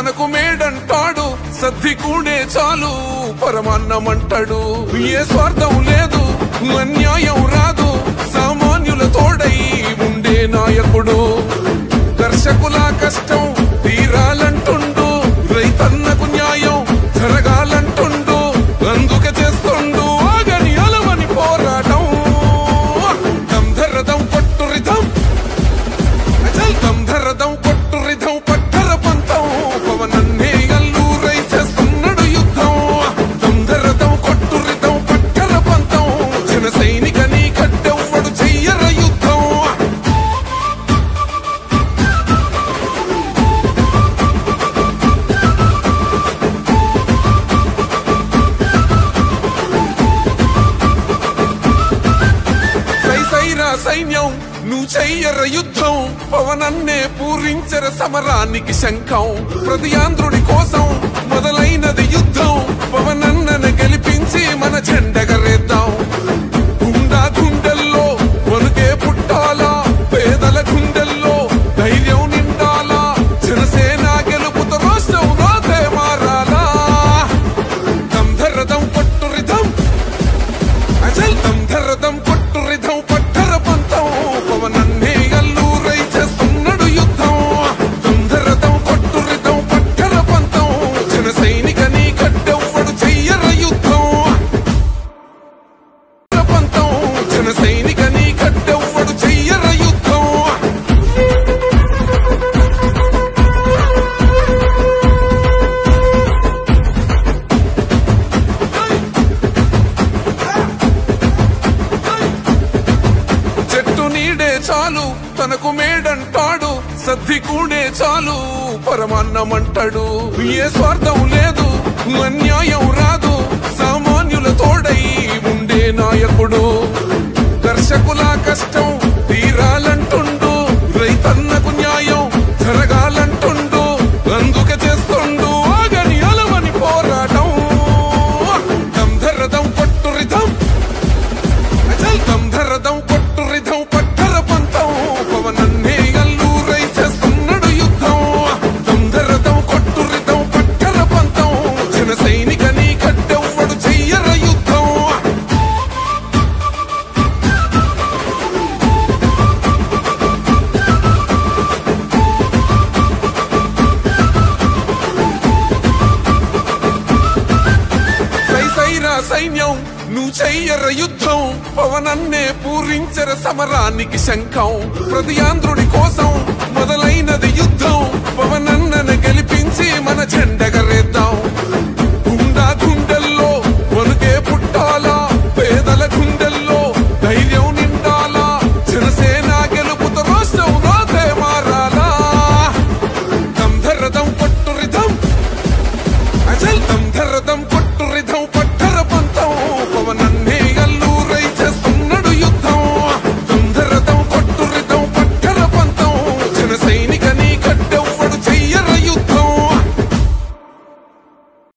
తనకు మేడంటాడు సద్ది కూడే చాలు పరమాన్నమంటాడు ఏ స్వార్థం లేదు అన్యాయం రాదు సామాన్యుల తోడై ఉండే నాయకుడు కర్షకుల కష్టం తీరాలంటుండు రైతన్నకు న్యాయం జరగాలంటుండు అందుకే చేస్తుండు ఆగని అలవని పోరాటం దంధరదం కొట్టు రిధం దంధరదం కొట్టు రిధం పట్టర పంతం పవనన్నే అల్లూరై చేస్తున్నాడు యుద్ధం దంధరదం కొట్టు రిధం పట్టర పంతం జన సైనిక నీ కట్టెవ్వడు చెయ్యర యుద్ధం సైన్యం నువ్వు చెయ్యర యుద్ధం పవనన్నే పూరించర సమరానికి శంఖం ప్రతి ఆంధ్రుడి కోసం మొదలైనది యుద్ధం పవనన్నను గెలిపించి మన జెండగరేద్దాం గుండా గుండెల్లో వణుకే పుట్టాలా పేదల గుండెల్లో ధైర్యం నిండాలా జనసేన గెలుపుతో రాష్ట్రం రాతే మారాలా దంధరదం కొట్టు రిధం అచల్ దంధరదం కొట్టు రిధం పట్టర పంతం పవనన్నే అల్లూరై చేస్తున్నాడు యుద్ధం దంధరదం కొట్టు రిధం పట్టర పంతం జన సైనిక నీ కట్టెవ్వడు చెయ్యర యుద్ధం పంతం జన సైనిక నీ కట్టెవ్వడు చెయ్యర యుద్ధం చెట్టు నీడే చాలు తనకు మేడంటాడు సద్ది కూడే చాలు పరమాన్నమంటాడు ఏ స్వార్థం లేదు అన్యాయం రాదు సామాన్యుల తోడై ఉండే నాయకుడు కర్షకుల కష్టం తీరాలంటుండు రైతన్నకు న్యాయం జరగాలంటుండు అందుకే చేస్తుండు ఆగని అలవని పోరాటం దంధరదం కొట్టు రిధం దంధరదం కొట్టు రిధం పట్టర పంతం పవనన్నే అల్లూరై చేస్తున్నాడు యుద్ధం దంధరదం కొట్టు రిధం పట్టర పంతం జన సైనిక నీ కట్టెవ్వడు చెయ్యర యుద్ధం సైన్యం నువ్వు చెయ్యర యుద్ధం పవనన్నే పూరించర సమరానికి శంఖం ప్రతి ఆంధ్రుడి కోసం మొదలైనది యుద్ధం పవనన్నను గెలిపించి మన జెండగ